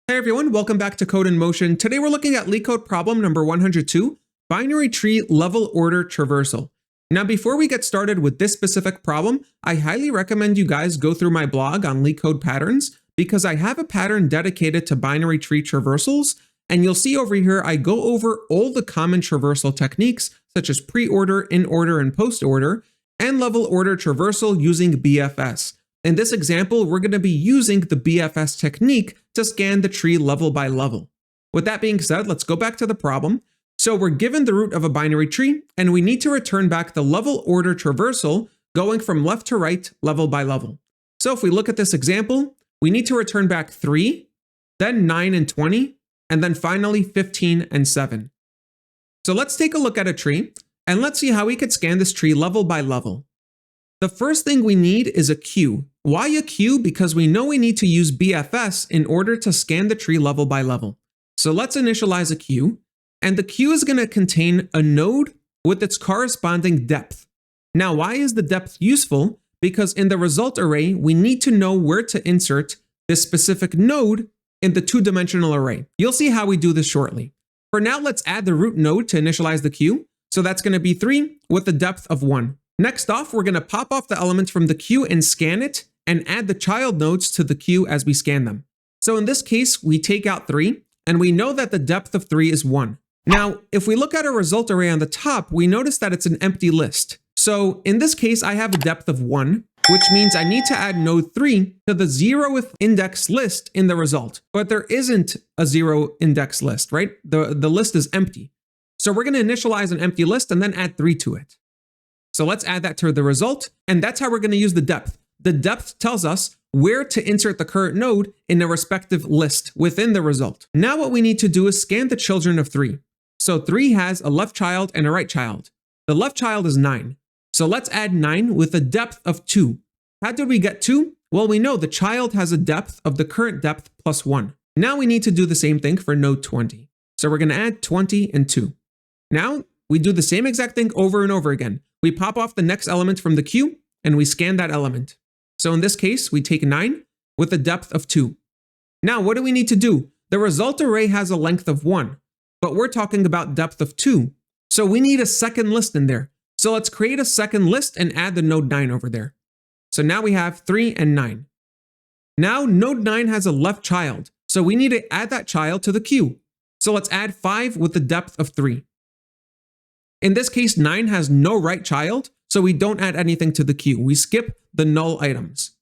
Hey everyone, welcome back to Code in Motion. Today we're looking at LeetCode problem number 102, binary tree level order traversal. Now before we get started with this specific problem, I highly recommend you guys go through my blog on LeetCode patterns because I have a pattern dedicated to binary tree traversals, and you'll see over here I go over all the common traversal techniques such as pre-order, in-order, and post-order, and level order traversal using BFS. In this example, we're going to be using the BFS technique to scan the tree level by level. With that being said, let's go back to the problem. So we're given the root of a binary tree, and we need to return back the level order traversal going from left to right, level by level. So if we look at this example, we need to return back 3, then 9 and 20, and then finally 15 and 7. So let's take a look at a tree, and let's see how we could scan this tree level by level. The first thing we need is a queue. Why a queue? Because we know we need to use BFS in order to scan the tree level by level. So let's initialize a queue, and the queue is going to contain a node with its corresponding depth. Now, why is the depth useful? Because in the result array, we need to know where to insert this specific node in the two-dimensional array. You'll see how we do this shortly. For now, let's add the root node to initialize the queue. So that's going to be 3 with a depth of 1. Next off, we're going to pop off the element from the queue and scan it, and add the child nodes to the queue as we scan them. So in this case, we take out 3, and we know that the depth of 3 is 1. Now, if we look at our result array on the top, we notice that it's an empty list. So in this case, I have a depth of 1, which means I need to add node 3 to the 0th index list in the result. But there isn't a 0 index list, right? The list is empty. So we're going to initialize an empty list and then add 3 to it. So let's add that to the result, and that's how we're going to use the depth. The depth tells us where to insert the current node in the respective list within the result. Now what we need to do is scan the children of 3. So 3 has a left child and a right child. The left child is 9. So let's add 9 with a depth of 2. How did we get 2? Well, we know the child has a depth of the current depth plus 1. Now we need to do the same thing for node 20. So we're going to add 20 and 2. Now we do the same exact thing over and over again. We pop off the next element from the queue, and we scan that element. So in this case, we take 9 with a depth of 2. Now, what do we need to do? The result array has a length of 1, but we're talking about depth of 2. So we need a second list in there. So let's create a second list and add the node 9 over there. So now we have 3 and 9. Now node 9 has a left child, so we need to add that child to the queue. So let's add 5 with the depth of 3. In this case, 9 has no right child, so we don't add anything to the queue. We skip the null items.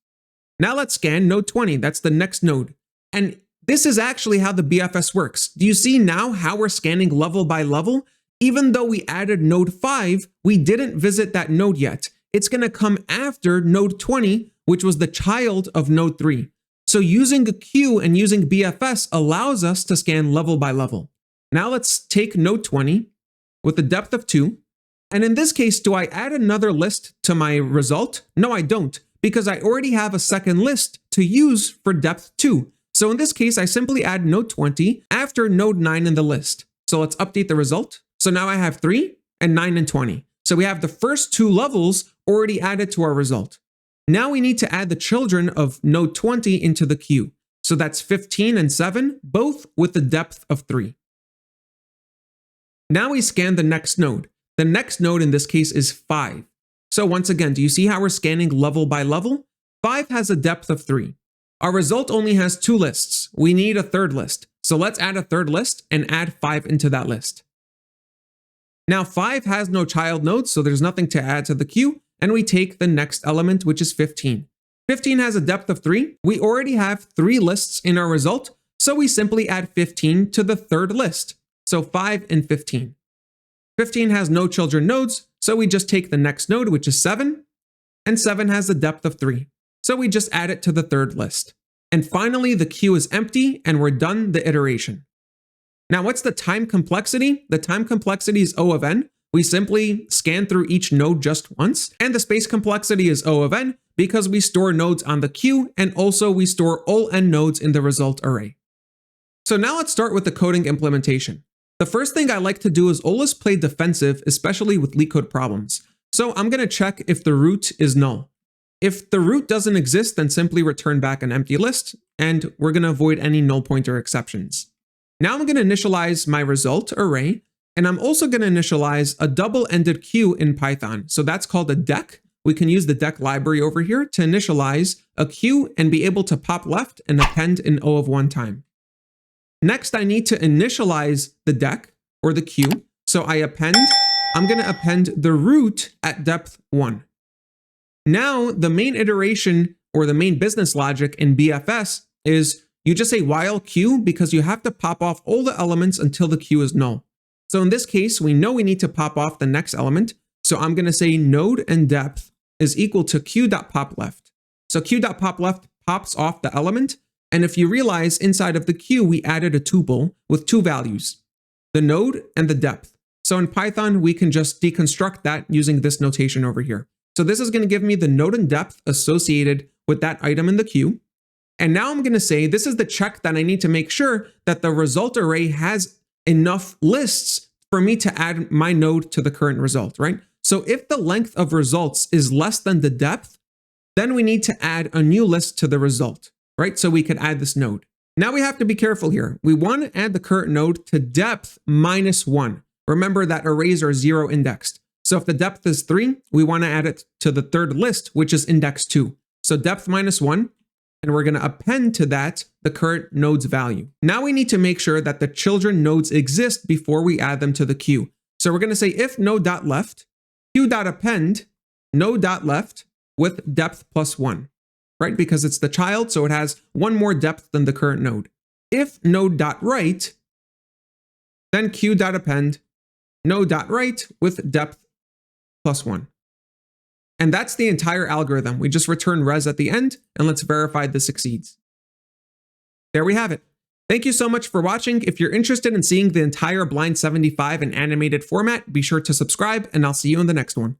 Now let's scan node 20. That's the next node. And this is actually how the BFS works. Do you see now how we're scanning level by level? Even though we added node 5, we didn't visit that node yet. It's going to come after node 20, which was the child of node 3. So using a queue and using BFS allows us to scan level by level. Now let's take node 20 with a depth of 2. And in this case, do I add another list to my result? No, I don't, because I already have a second list to use for depth 2. So in this case, I simply add node 20 after node 9 in the list. So let's update the result. So now I have 3 and 9 and 20. So we have the first 2 levels already added to our result. Now we need to add the children of node 20 into the queue. So that's 15 and 7, both with the depth of 3. Now we scan the next node. The next node in this case is 5. So once again, do you see how we're scanning level by level? 5 has a depth of 3. Our result only has 2 lists. We need a third list. So let's add a third list and add 5 into that list. Now 5 has no child nodes, so there's nothing to add to the queue, and we take the next element, which is 15. 15 has a depth of 3. We already have 3 lists in our result, so we simply add 15 to the third list. So 5 and 15. 15 has no children nodes, so we just take the next node, which is 7, and 7 has a depth of 3. So we just add it to the third list. And finally, the queue is empty, and we're done the iteration. Now, what's the time complexity? The time complexity is O of n. We simply scan through each node just once, and the space complexity is O of n because we store nodes on the queue, and also we store all n nodes in the result array. So now let's start with the coding implementation. The first thing I like to do is always play defensive, especially with LeetCode problems. So I'm going to check if the root is null. If the root doesn't exist, then simply return back an empty list, and we're going to avoid any null pointer exceptions. Now I'm going to initialize my result array, and I'm also going to initialize a double-ended queue in Python. So that's called a deq. We can use the deq library over here to initialize a queue and be able to pop left and append in O of 1 time. Next, I need to initialize the deq or the queue. So I'm going to append the root at depth 1. Now, the main iteration or the main business logic in BFS is you just say while queue because you have to pop off all the elements until the queue is null. So in this case, we know we need to pop off the next element. So I'm going to say node and depth is equal to queue.popleft. So queue.popleft pops off the element. And if you realize inside of the queue, we added a tuple with 2 values, the node and the depth. So in Python, we can just deconstruct that using this notation over here. So this is going to give me the node and depth associated with that item in the queue. And now I'm going to say this is the check that I need to make sure that the result array has enough lists for me to add my node to the current result, right? So if the length of results is less than the depth, then we need to add a new list to the result, right? So we could add this node. Now we have to be careful here. We want to add the current node to depth -1. Remember that arrays are 0 indexed. So if the depth is 3, we want to add it to the third list, which is index 2. So depth -1, and we're going to append to that the current node's value. Now we need to make sure that the children nodes exist before we add them to the queue. So we're going to say if node.left, queue.append node.left with depth +1, right? Because it's the child, so it has 1 more depth than the current node. If node.right, then queue.append node.right with depth +1. And that's the entire algorithm. We just return res at the end, and let's verify this succeeds. There we have it. Thank you so much for watching. If you're interested in seeing the entire Blind 75 in animated format, be sure to subscribe, and I'll see you in the next one.